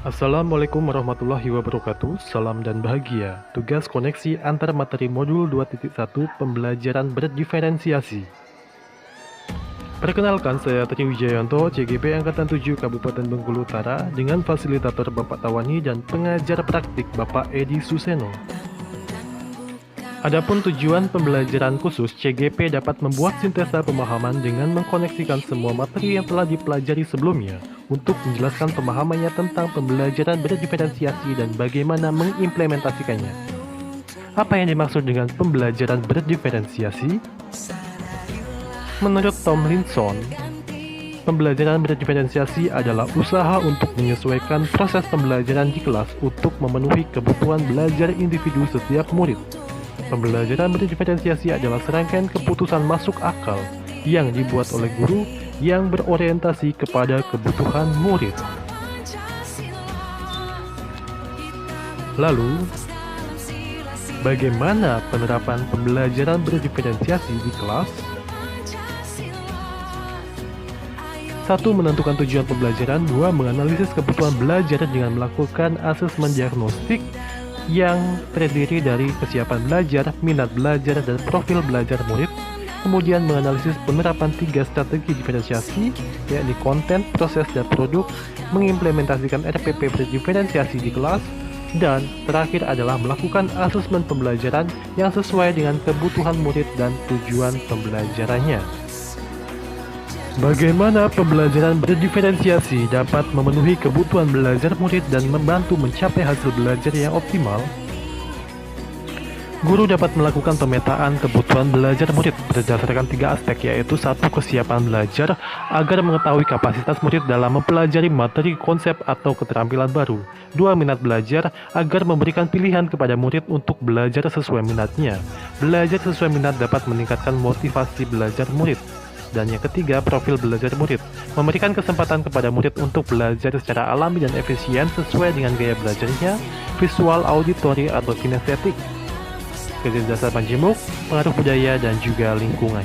Assalamualaikum warahmatullahi wabarakatuh. Salam dan bahagia. Tugas koneksi antar materi modul 2.1 pembelajaran berdiferensiasi. Perkenalkan, saya Tri Wijayanto, CGP Angkatan 7 Kabupaten Bengkulu Utara, dengan fasilitator Bapak Tawani dan pengajar praktik Bapak Edi Suseno. Adapun tujuan pembelajaran khusus, CGP dapat membuat sintesa pemahaman dengan mengkoneksikan semua materi yang telah dipelajari sebelumnya untuk menjelaskan pemahamannya tentang pembelajaran berdiferensiasi dan bagaimana mengimplementasikannya. Apa yang dimaksud dengan pembelajaran berdiferensiasi? Menurut Tomlinson, pembelajaran berdiferensiasi adalah usaha untuk menyesuaikan proses pembelajaran di kelas untuk memenuhi kebutuhan belajar individu setiap murid. Pembelajaran berdiferensiasi adalah serangkaian keputusan masuk akal yang dibuat oleh guru yang berorientasi kepada kebutuhan murid. Lalu, bagaimana penerapan pembelajaran berdiferensiasi di kelas? 1. Menentukan tujuan pembelajaran. 2. Menganalisis kebutuhan belajar dengan melakukan asesmen diagnostik yang terdiri dari kesiapan belajar, minat belajar, dan profil belajar murid. Kemudian menganalisis penerapan 3 strategi diferensiasi, yakni konten, proses, dan produk, mengimplementasikan RPP berdiferensiasi di kelas, dan terakhir adalah melakukan asesmen pembelajaran yang sesuai dengan kebutuhan murid dan tujuan pembelajarannya. Bagaimana pembelajaran berdiferensiasi dapat memenuhi kebutuhan belajar murid dan membantu mencapai hasil belajar yang optimal? Guru dapat melakukan pemetaan kebutuhan belajar murid berdasarkan 3 aspek, yaitu 1. Kesiapan belajar agar mengetahui kapasitas murid dalam mempelajari materi, konsep, atau keterampilan baru. 2. Minat belajar agar memberikan pilihan kepada murid untuk belajar sesuai minatnya. Belajar sesuai minat dapat meningkatkan motivasi belajar murid. Dan yang ketiga, profil belajar murid, memberikan kesempatan kepada murid untuk belajar secara alami dan efisien sesuai dengan gaya belajarnya, visual, auditori, atau kinestetik, kecerdasan majemuk, pengaruh budaya, dan juga lingkungan.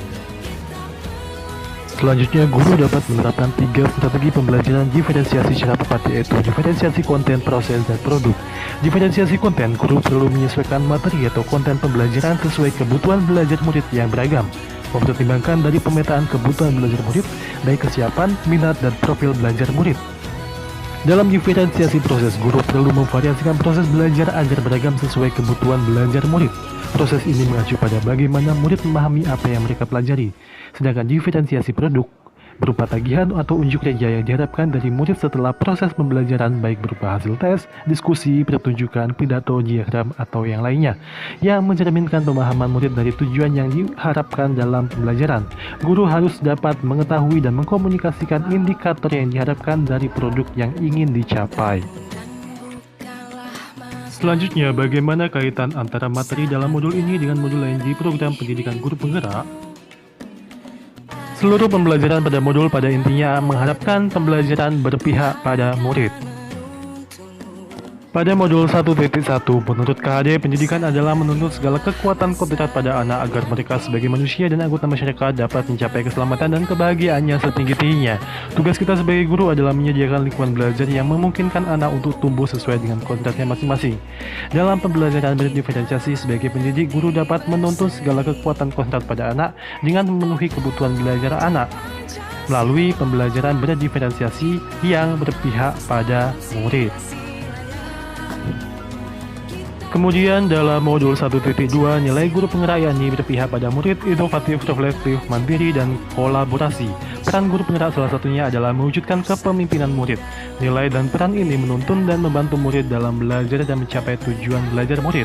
Selanjutnya, guru dapat menerapkan 3 strategi pembelajaran diferensiasi secara tepat, yaitu diferensiasi konten, proses, dan produk. Diferensiasi konten, guru perlu menyesuaikan materi atau konten pembelajaran sesuai kebutuhan belajar murid yang beragam, mempertimbangkan dari pemetaan kebutuhan belajar murid, baik kesiapan, minat, dan profil belajar murid. Dalam diferensiasi proses, guru perlu memvariasikan proses belajar agar beragam sesuai kebutuhan belajar murid. Proses ini mengacu pada bagaimana murid memahami apa yang mereka pelajari. Sedangkan diferensiasi produk berupa tagihan atau unjuk kerja yang diharapkan dari murid setelah proses pembelajaran, baik berupa hasil tes, diskusi, pertunjukan, pidato, diagram, atau yang lainnya, yang mencerminkan pemahaman murid dari tujuan yang diharapkan dalam pembelajaran. Guru harus dapat mengetahui dan mengkomunikasikan indikator yang diharapkan dari produk yang ingin dicapai. Selanjutnya, bagaimana kaitan antara materi dalam modul ini dengan modul lain di program pendidikan guru penggerak? Seluruh pembelajaran pada modul pada intinya mengharapkan pembelajaran berpihak pada murid. Pada modul 1.1, menurut KHD, pendidikan adalah menuntut segala kekuatan kodrat pada anak agar mereka sebagai manusia dan anggota masyarakat dapat mencapai keselamatan dan kebahagiaannya setinggi-tingginya. Tugas kita sebagai guru adalah menyediakan lingkungan belajar yang memungkinkan anak untuk tumbuh sesuai dengan kodratnya masing-masing. Dalam pembelajaran berdiferensiasi, sebagai pendidik, guru dapat menuntut segala kekuatan kodrat pada anak dengan memenuhi kebutuhan belajar anak melalui pembelajaran berdiferensiasi yang berpihak pada murid. Kemudian dalam modul 1.2, nilai guru penggerak yakni berpihak pada murid, inovatif, reflektif, mandiri, dan kolaborasi. Peran guru penggerak salah satunya adalah mewujudkan kepemimpinan murid. Nilai dan peran ini menuntun dan membantu murid dalam belajar dan mencapai tujuan belajar murid.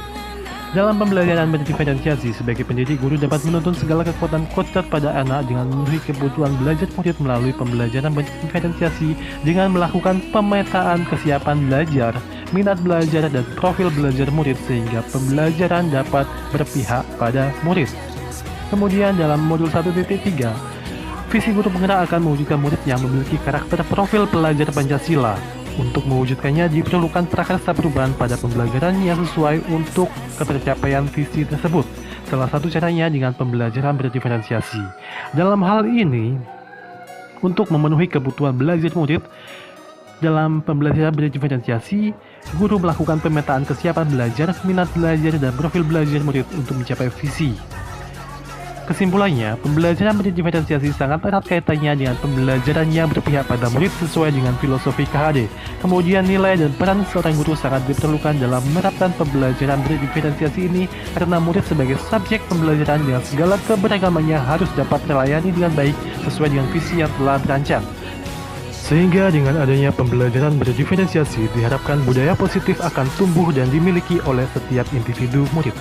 Dalam pembelajaran berdiferensiasi, sebagai pendidik, guru dapat menuntun segala kekuatan kodrat pada anak dengan memenuhi kebutuhan belajar murid melalui pembelajaran berdiferensiasi dengan melakukan pemetaan kesiapan belajar, minat belajar, dan profil belajar murid sehingga pembelajaran dapat berpihak pada murid. Kemudian dalam modul 1.3, visi guru penggerak akan mewujudkan murid yang memiliki karakter profil pelajar Pancasila. Untuk mewujudkannya diperlukan prakarsa perubahan pada pembelajaran yang sesuai untuk ketercapaian visi tersebut. Salah satu caranya dengan pembelajaran Dalam pembelajaran berdiferensiasi, guru melakukan pemetaan kesiapan belajar, minat belajar, dan profil belajar murid untuk mencapai visi. Kesimpulannya, pembelajaran berdiferensiasi sangat erat kaitannya dengan pembelajaran yang berpihak pada murid sesuai dengan filosofi KHD. Kemudian nilai dan peran seorang guru sangat diperlukan dalam menerapkan pembelajaran berdiferensiasi ini karena murid sebagai subjek pembelajaran dengan segala keberagamannya harus dapat terlayani dengan baik sesuai dengan visi yang telah dirancang. Sehingga dengan adanya pembelajaran berdiferensiasi diharapkan budaya positif akan tumbuh dan dimiliki oleh setiap individu murid.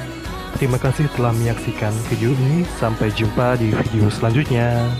Terima kasih telah menyaksikan video ini, sampai jumpa di video selanjutnya.